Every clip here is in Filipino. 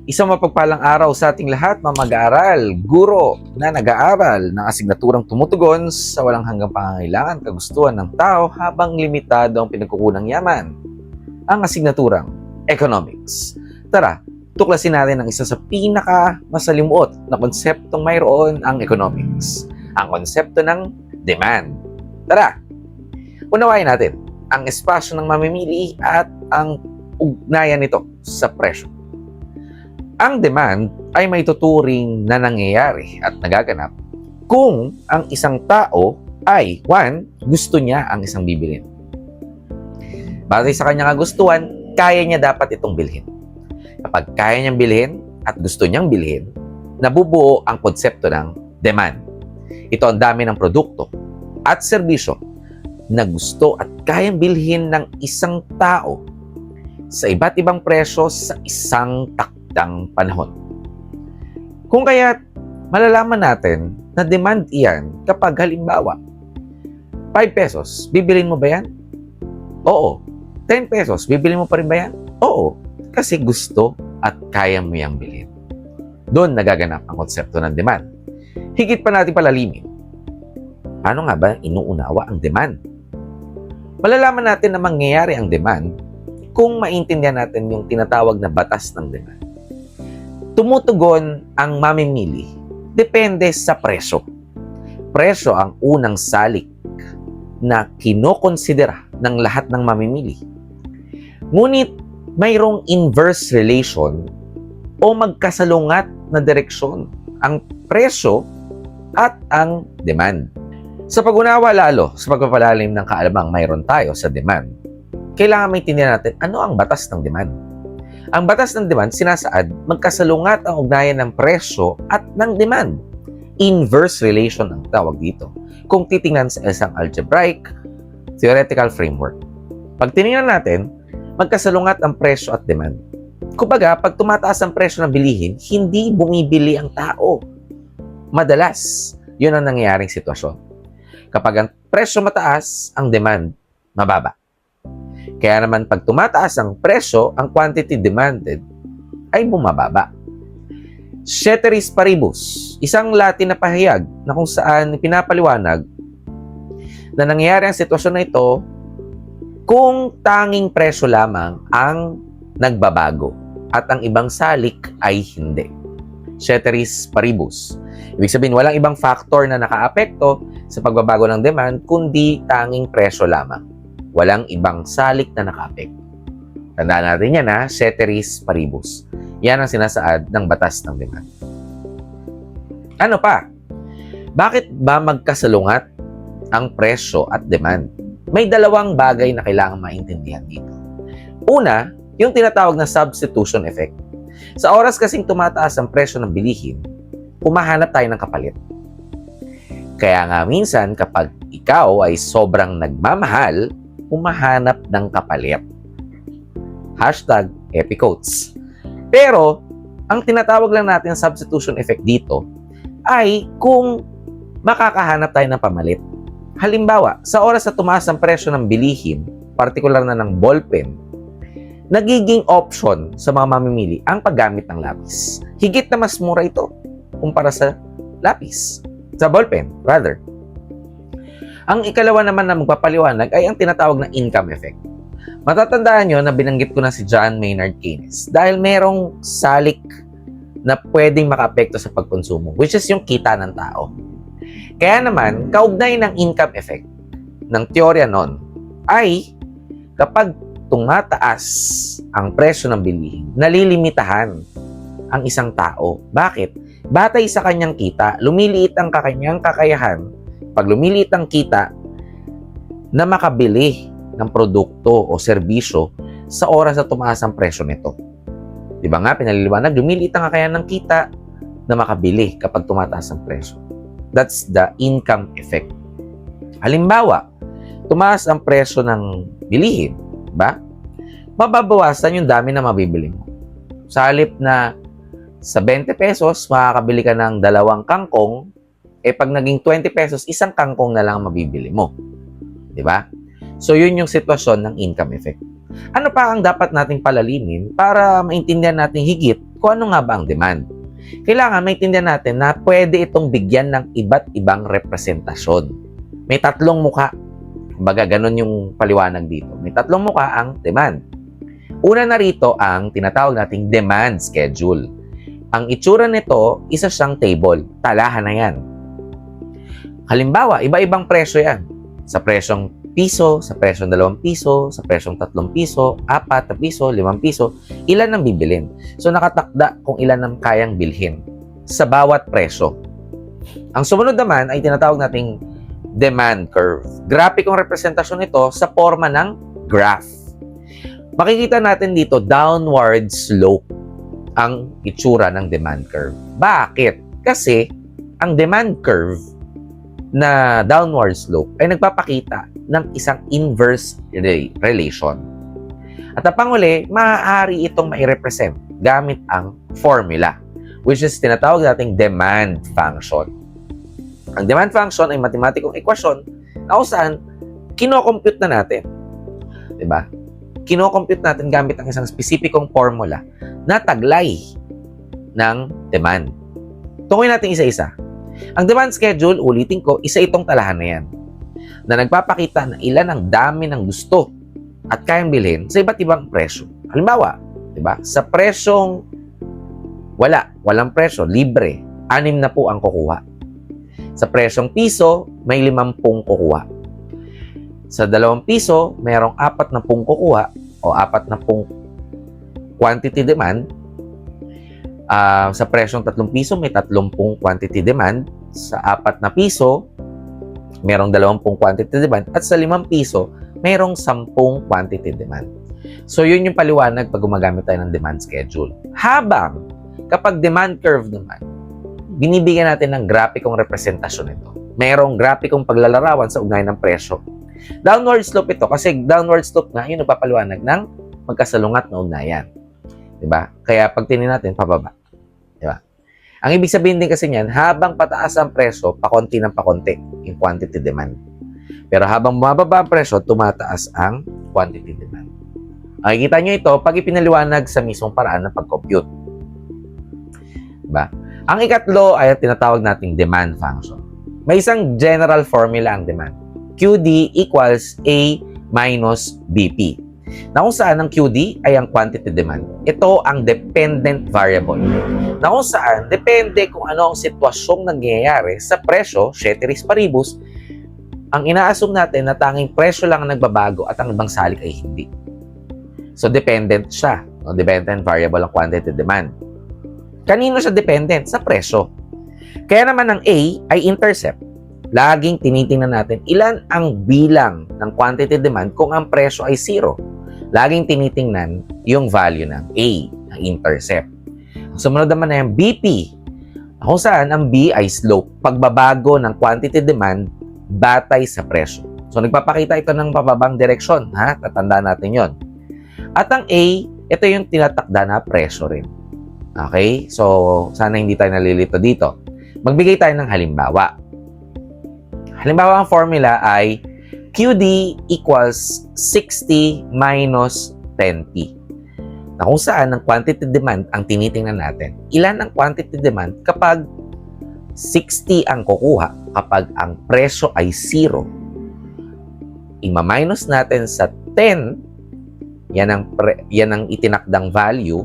Isang mapagpalang araw sa ating lahat, mga mag-aaral, guro na nag-aaral ng asignaturang tumutugon sa walang hanggang pangangailangan, kagustuhan ng tao habang limitado ang pinagkukunang yaman. Ang asignaturang Economics. Tara, tuklasin natin ang isa sa pinaka-masalimuot na konseptong mayroon ang economics. Ang konsepto ng demand. Tara, unawain natin ang espasyo ng mamimili at ang ugnayan nito sa presyo. Ang demand ay may tuturing na nangyayari at nagaganap kung ang isang tao ay, 1, gusto niya ang isang bibilhin. Batay sa kanyang kagustuhan, kaya niya dapat itong bilhin. Kapag kaya niyang bilhin at gusto niyang bilhin, nabubuo ang konsepto ng demand. Ito ang dami ng produkto at serbisyo na gusto at kayang bilhin ng isang tao sa iba't ibang presyo sa isang takdang panahon. Kung kaya't malalaman natin na demand iyan kapag halimbawa, 5 pesos, bibilin mo ba yan? Oo. 10 pesos, bibilin mo pa rin ba yan? Oo. Kasi gusto at kaya mo yang bilhin. Doon nagaganap ang konsepto ng demand. Higit pa natin palalimin. Paano nga ba inuunawa ang demand? Malalaman natin na mangyayari ang demand kung maintindihan natin yung tinatawag na batas ng demand. Tumutugon ang mamimili depende sa presyo. Presyo ang unang salik na kinokonsidera ng lahat ng mamimili. Ngunit mayroong inverse relation o magkasalungat na direksyon ang presyo at ang demand. Sa pag-unawa lalo sa pagpapalalim ng kaalamang mayroon tayo sa demand, kailangan maintindihan natin ano ang batas ng demand. Ang batas ng demand sinasaad magkasalungat ang ugnayan ng presyo at ng demand. Inverse relation ang tawag dito kung titingnan sa isang algebraic theoretical framework. Pag tinignan natin, magkasalungat ang presyo at demand. Kumbaga, pag tumataas ang presyo ng bilihin, hindi bumibili ang tao. Madalas, yun ang nangyayaring sitwasyon. Kapag ang presyo mataas, ang demand mababa. Kaya naman pag tumataas ang presyo, ang quantity demanded ay bumababa. Ceteris paribus, isang Latin na pahayag na kung saan pinapaliwanag na nangyayari ang sitwasyon na ito kung tanging presyo lamang ang nagbabago at ang ibang salik ay hindi. Ceteris paribus. Ibig sabihin, walang ibang factor na nakaapekto sa pagbabago ng demand kundi tanging presyo lamang. Walang ibang salik na nakaapekto. Tandaan natin yan ha, ceteris paribus. Yan ang sinasaad ng batas ng demand. Ano pa? Bakit ba magkasalungat ang presyo at demand? May dalawang bagay na kailangan maintindihan dito. Una, yung tinatawag na substitution effect. Sa oras kasing tumataas ang presyo ng bilihin, humahanap tayo ng kapalit. Kaya nga minsan kapag ikaw ay sobrang nagmamahal, humahanap ng kapalit. #epiquotes. Pero, ang tinatawag lang natin na substitution effect dito ay kung makakahanap tayo ng pamalit. Halimbawa, sa oras na tumaas ang presyo ng bilihin, partikular na ng ballpen, nagiging option sa mga mamimili ang paggamit ng lapis. Higit na mas mura ito kumpara sa lapis. Sa ballpen, rather. Ang ikalawa naman na magpapaliwanag ay ang tinatawag na income effect. Matatandaan nyo na binanggit ko na si John Maynard Keynes dahil merong salik na pwedeng makaapekto sa pagkonsumo, which is yung kita ng tao. Kaya naman, kaugnay ng income effect ng teorya nun ay kapag tumataas ang presyo ng bilihin, nalilimitahan ang isang tao. Bakit? Batay sa kanyang kita, lumiliit ang kanyang kakayahan. Pag lumiliit ang kita na makabili ng produkto o serbisyo sa oras na tumaas ang presyo nito. Diba nga, pinaliliwanag, lumiliit ang kakayahan ng kita na makabili kapag tumataas ang presyo. That's the income effect. Halimbawa, tumaas ang presyo ng bilihin, ba? Mababawasan yung dami na mabibili mo. Sa halip na sa 20 pesos, makakabili ka ng 2 kangkong, pag naging 20 pesos, 1 kangkong na lang mabibili mo. Diba? So, yun yung sitwasyon ng income effect. Ano pa ang dapat nating palalimin para maintindihan natin higit kung ano nga ba ang demand. Kailangan maintindihan natin na pwede itong bigyan ng iba't ibang representasyon. May tatlong mukha. Kumbaga, ganun yung paliwanag dito. May tatlong mukha ang demand. Una na rito ang tinatawag nating demand schedule. Ang itsura nito, isa siyang table. Talahan na yan. Halimbawa, iba-ibang presyo yan. Sa presyong piso, sa presyong 2 piso, sa presyong 3 piso, 4 na piso, 5 piso, ilan ang bibilin. So, nakatakda kung ilan ang kayang bilhin sa bawat presyo. Ang sumunod naman ay tinatawag nating demand curve. Graphicong representasyon ito sa forma ng graph. Makikita natin dito, downward slope ang itsura ng demand curve. Bakit? Kasi ang demand curve na downward slope ay nagpapakita ng isang inverse relation. At ang panghuli, maaari itong mai-represent gamit ang formula, which is tinatawag nating demand function. Ang demand function ay matematikong ekwasyon na kung saan kino-compute na natin. Diba? Kino-compute natin gamit ang isang spesipikong formula na taglay ng demand. Tunguin natin isa-isa. Ang demand schedule, ulitin ko, isa itong talahan na yan na nagpapakita na ilan ang dami ng gusto at kayang bilhin sa iba't ibang presyo. Halimbawa, diba? Sa presyong walang presyo, libre, 6 na po ang kukuha. Sa presyong piso, may 50 kukuha. Sa 2 piso, mayroong 40 kukuha o 40 quantity demand. Sa presyong 3 piso, may 30 quantity demand. Sa 4 na piso, mayroong 20 quantity demand. At sa 5 piso, mayroong 10 quantity demand. So, yun yung paliwanag pag gumagamit tayo ng demand schedule. Habang, kapag demand curve naman, binibigyan natin ng graphicong representasyon nito. Mayroong graphicong paglalarawan sa ugnayan ng presyo. Downward slope ito kasi downward slope nga yun nagpapaliwanag ng magkasalungat na ugnayan. Diba? Kaya pag tinin natin, pababa. Diba? Ang ibig sabihin din kasi niyan, habang pataas ang presyo, pakonti ng pakonti yung quantity demand. Pero habang bumababa ang presyo, tumataas ang quantity demand. Makikita nyo ito pag ipinaliwanag sa mismong paraan ng pag-compute. Diba? Ang ikatlo ay tinatawag nating demand function. May isang general formula ang demand. QD equals A minus BP. Na kung saan ang QD ay ang quantity demand. Ito ang dependent variable. Na kung saan, depende kung ano ang sitwasyong nangyayari sa presyo, ceteris paribus, ang ina-assume natin na tanging presyo lang ang nagbabago at ang ibang salik ay hindi. So, dependent siya. No? Dependent variable ang quantity demand. Kanino siya dependent? Sa presyo. Kaya naman ang A ay intercept. Laging tinitingnan natin ilan ang bilang ng quantity demand kung ang presyo ay 0. Laging tinitingnan yung value ng A, ng intercept. Sumunod naman na yung BP. Kung saan ang B ay slope, pagbabago ng quantity demand batay sa presyo. So nagpapakita ito ng pababang direksyon. Tatandaan natin yon. At ang A, ito yung tinatakda na presyo rin. Okay? So, sana hindi tayo nalilito dito. Magbigay tayo ng halimbawa. Halimbawa, ang formula ay QD equals 60 minus 10P. Na kung saan ang quantity demand ang tinitingnan natin. Ilan ang quantity demand kapag 60 ang kukuha, kapag ang presyo ay 0. Ima-minus natin sa 10, yan ang itinakdang value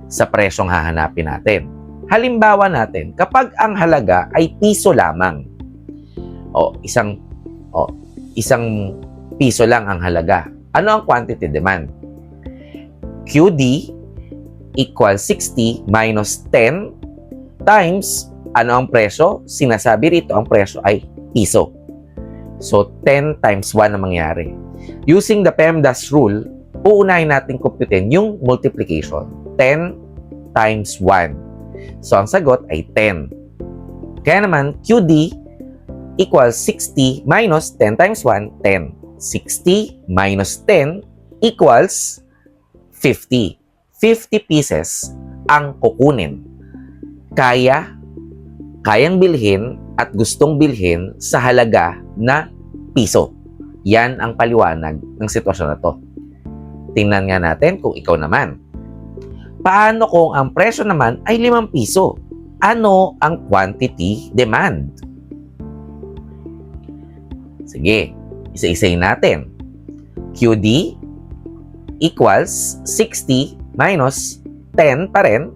sa presyong hahanapin natin. Halimbawa natin, kapag ang halaga ay piso lamang, isang piso lang ang halaga, ano ang quantity demand? QD equals 60 minus 10 times, ano ang presyo? Sinasabi rito, ang presyo ay piso. So, 10 times 1 ang mangyari. Using the PEMDAS rule, uunahin natin kumputin yung multiplication. 10 times 1. So, ang sagot ay 10. Kaya naman, QD equals 60 minus 10 times 1, 10. 60 minus 10 equals 50. 50 pieces ang kukunin. Kayang bilhin at gustong bilhin sa halaga na piso. Yan ang paliwanag ng sitwasyon na to. Tingnan nga natin kung ikaw naman. Paano kung ang presyo naman ay 5 piso? Ano ang quantity demand? Sige, isa-isayin natin. QD equals 60 minus 10 pa rin.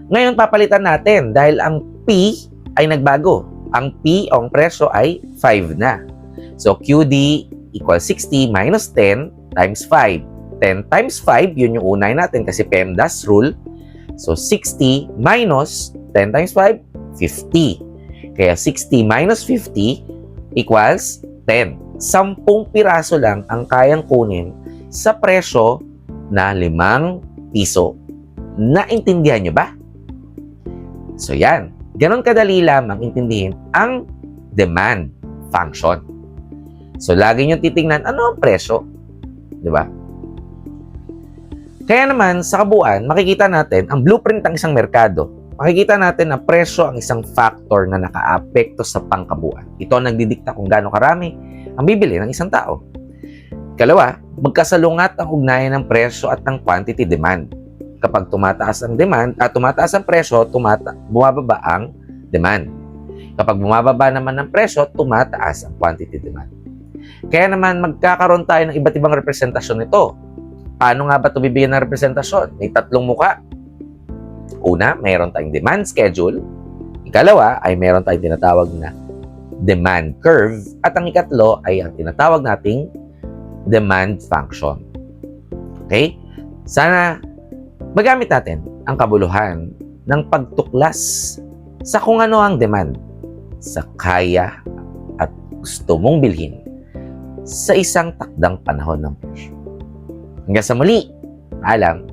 Ngayon, papalitan natin dahil ang P ay nagbago. Ang P o ang presyo ay 5 na. So, QD equals 60 minus 10 times 5. 10 times 5, yun yung unay natin kasi PEMDAS rule. So, 60 minus 10 times 5, 50. Kaya 60 minus 50 equals 10. 10 piraso lang ang kayang kunin sa presyo na 5 piso. Naintindihan nyo ba? So, yan. Ganon kadali lamang intindihin ang demand function. So, lagi nyo titingnan, ano ang presyo? Di ba? Kaya naman, sa kabuuan, makikita natin ang blueprint ng isang merkado. Makikita natin na presyo ang isang factor na nakaapekto sa pangkabuuan. Ito ang nagdidikta kung gaano karami ang bibili ng isang tao. Ikalawa, magkasalungat ang ugnayan ng presyo at ng quantity demand. Kapag tumataas ang demand, tumataas ang presyo, bumababa ang demand. Kapag bumababa naman ang presyo, tumataas ang quantity demand. Kaya naman, magkakaroon tayo ng iba't ibang representasyon nito. Paano nga ba ito bibigyan ng representasyon? May 3 muka. Una, mayroon tayong demand schedule. Ikalawa, ay mayroon tayong tinatawag na demand curve. At ang ikatlo ay ang tinatawag nating demand function. Okay? Sana magamit natin ang kabuluhan ng pagtuklas sa kung ano ang demand, sa kaya at gusto mong bilhin sa isang takdang panahon ng presyo. Hanggang sa muli, alam.